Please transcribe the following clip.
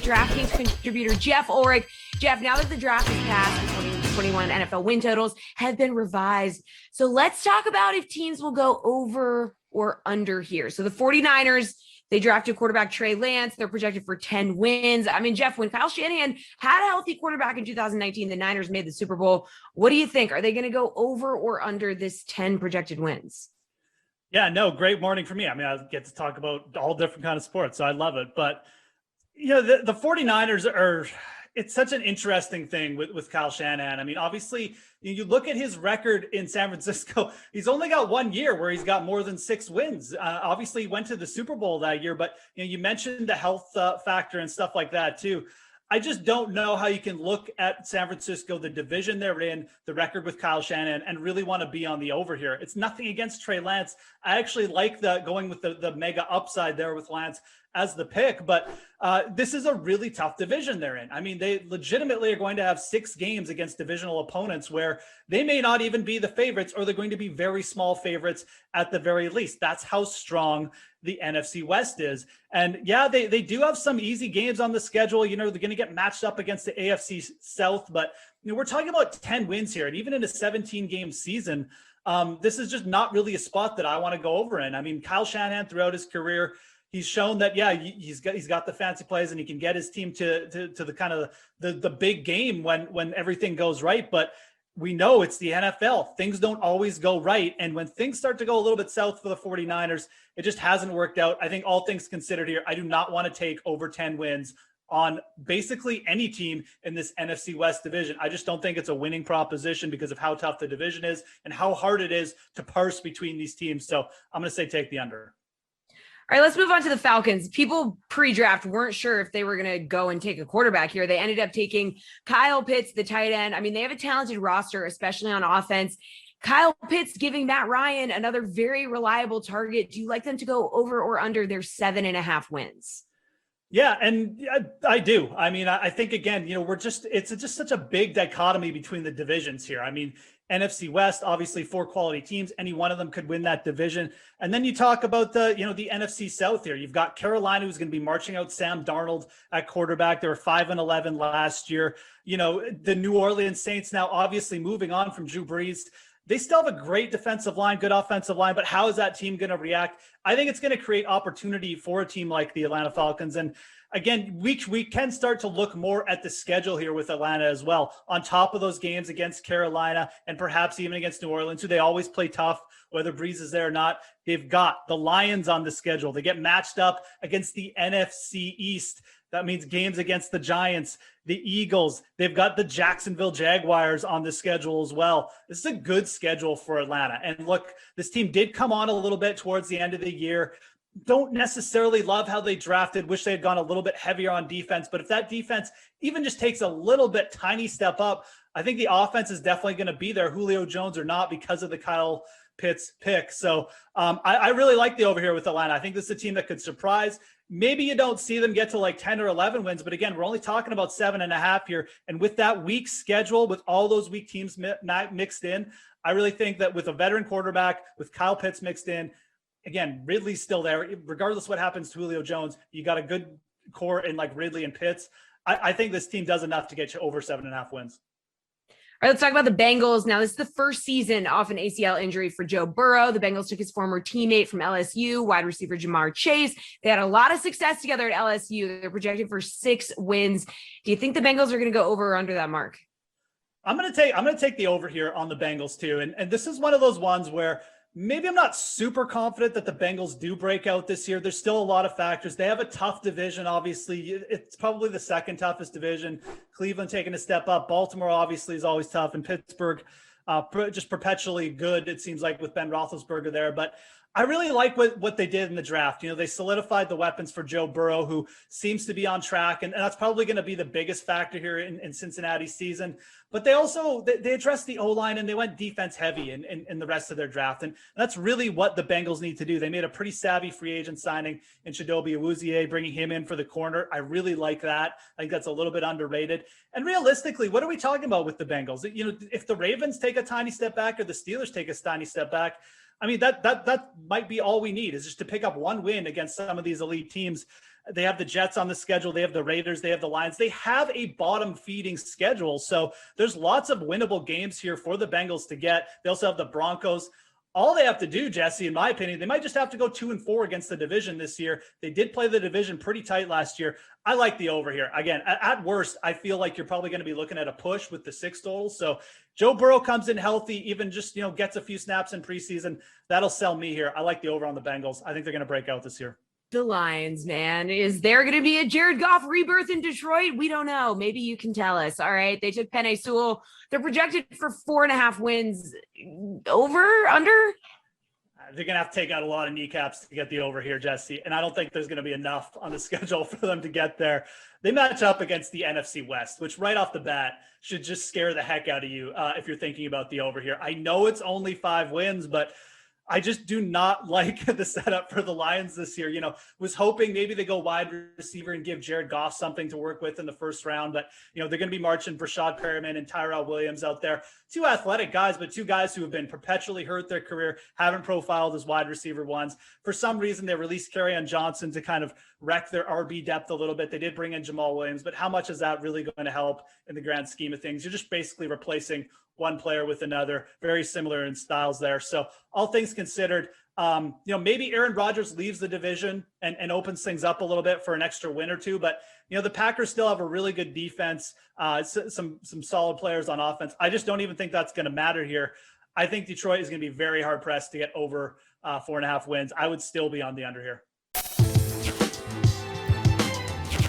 DraftKings contributor Geoff Ulrich. Geoff, now that the draft is passed, the 2021 NFL win totals have been revised. So let's talk about if teams will go over or under here. So the 49ers, they drafted quarterback Trey Lance. They're projected for 10 wins. I mean, Geoff, when Kyle Shanahan had a healthy quarterback in 2019, the Niners made the Super Bowl. What do you think? Are they going to go over or under this 10 projected wins? Yeah, no, great morning for me. I mean, I get to talk about all different kind of sports, so I love it. But you know, the 49ers are, it's such an interesting thing with Kyle Shanahan. I mean, obviously, you look at his record in San Francisco, he's only got 1 year where he's got more than 6 wins. Obviously, he went to the Super Bowl that year, but you mentioned the health factor and stuff like that too. I just don't know how you can look at San Francisco, the division they're in, the record with Kyle Shanahan, and really want to be on the over here. It's nothing against Trey Lance. I actually like going with the mega upside there with Lance as the pick, but this is a really tough division they're in. I mean, they legitimately are going to have 6 games against divisional opponents where they may not even be the favorites, or they're going to be very small favorites at the very least. That's how strong the NFC West is. And yeah, they do have some easy games on the schedule. You know, they're going to get matched up against the AFC South, but we're talking about 10 wins here. And even in a 17-game season, this is just not really a spot that I want to go over in. I mean, Kyle Shanahan throughout his career, he's shown that, yeah, he's got the fancy plays and he can get his team to the kind of the big game when everything goes right. But we know it's the NFL. Things don't always go right. And when things start to go a little bit south for the 49ers, it just hasn't worked out. I think all things considered here, I do not want to take over 10 wins on basically any team in this NFC West division. I just don't think it's a winning proposition because of how tough the division is and how hard it is to parse between these teams. So I'm going to say take the under. All right, let's move on to the Falcons. People pre-draft weren't sure if they were going to go and take a quarterback here. They ended up taking Kyle Pitts, the tight end. I mean, they have a talented roster, especially on offense. Kyle Pitts giving Matt Ryan another very reliable target. Do you like them to go over or under their 7.5 wins? Yeah, and I do. I mean, I think, again, it's just such a big dichotomy between the divisions here. I mean, NFC West, obviously 4 quality teams. Any one of them could win that division. And then you talk about the NFC South here. You've got Carolina, who's going to be marching out Sam Darnold at quarterback. They were 5-11 last year. The New Orleans Saints now obviously moving on from Drew Brees. They still have a great defensive line, good offensive line, but how is that team going to react? I think it's going to create opportunity for a team like the Atlanta Falcons. And again, we can start to look more at the schedule here with Atlanta as well, on top of those games against Carolina and perhaps even against New Orleans, who they always play tough, whether Brees is there or not. They've got the Lions on the schedule. They get matched up against the NFC East. That means games against the Giants, the Eagles. They've got the Jacksonville Jaguars on the schedule as well. This is a good schedule for Atlanta. And look, this team did come on a little bit towards the end of the year. Don't necessarily love how they drafted. Wish they had gone a little bit heavier on defense. But if that defense even just takes a little bit tiny step up, I think the offense is definitely going to be there, Julio Jones or not, because of the Kyle Pitts pick. So I really like the over here with Atlanta. I think this is a team that could surprise. Maybe you don't see them get to like 10 or 11 wins, but again, we're only talking about 7.5 here. And with that weak schedule, with all those weak teams mixed in, I really think that with a veteran quarterback, with Kyle Pitts mixed in, again, Ridley's still there. Regardless of what happens to Julio Jones, you got a good core in like Ridley and Pitts. I think this team does enough to get you over 7.5 wins. All right, let's talk about the Bengals. Now, this is the first season off an ACL injury for Joe Burrow. The Bengals took his former teammate from LSU, wide receiver Jamar Chase. They had a lot of success together at LSU. They're projected for 6 wins. Do you think the Bengals are going to go over or under that mark? I'm going to take the over here on the Bengals too. And this is one of those ones where maybe I'm not super confident that the Bengals do break out this year. There's still a lot of factors. They have a tough division, obviously. It's probably the second toughest division. Cleveland taking a step up. Baltimore obviously is always tough. And Pittsburgh just perpetually good, it seems like, with Ben Roethlisberger there. But I really like what they did in the draft. They solidified the weapons for Joe Burrow, who seems to be on track. And that's probably going to be the biggest factor here in Cincinnati's season. But they also, they addressed the O-line and they went defense heavy in the rest of their draft. And that's really what the Bengals need to do. They made a pretty savvy free agent signing in Chidobe Awuzie, bringing him in for the corner. I really like that. I think that's a little bit underrated. And realistically, what are we talking about with the Bengals? If the Ravens take a tiny step back or the Steelers take a tiny step back, I mean, that might be all we need, is just to pick up one win against some of these elite teams. They have the Jets on the schedule. They have the Raiders. They have the Lions. They have a bottom feeding schedule. So there's lots of winnable games here for the Bengals to get. They also have the Broncos. All they have to do, Jesse, in my opinion, they might just have to go 2-4 against the division this year. They did play the division pretty tight last year. I like the over here. Again, at worst, I feel like you're probably going to be looking at a push with the 6 total. So Joe Burrow comes in healthy, even just, gets a few snaps in preseason. That'll sell me here. I like the over on the Bengals. I think they're going to break out this year. The Lions, man. Is there going to be a Jared Goff rebirth in Detroit? We don't know. Maybe you can tell us. All right. They took Penei Sewell. They're projected for 4.5 wins. Over, under? They're going to have to take out a lot of kneecaps to get the over here, Jesse. And I don't think there's going to be enough on the schedule for them to get there. They match up against the NFC West, which right off the bat should just scare the heck out of you if you're thinking about the over here. I know it's only 5 wins, but I just do not like the setup for the Lions this year. Was hoping maybe they go wide receiver and give Jared Goff something to work with in the first round. But, they're going to be marching Brashad Perriman and Tyrell Williams out there. 2 athletic guys, but 2 guys who have been perpetually hurt their career, haven't profiled as wide receiver ones. For some reason, they released Kerryon Johnson to kind of wreck their RB depth a little bit. They did bring in Jamal Williams, but how much is that really going to help in the grand scheme of things? You're just basically replacing one player with another, very similar in styles there. So all things considered, maybe Aaron Rodgers leaves the division and opens things up a little bit for an extra win or 2. But, the Packers still have a really good defense, some solid players on offense. I just don't even think that's going to matter here. I think Detroit is going to be very hard pressed to get over 4.5 wins. I would still be on the under here.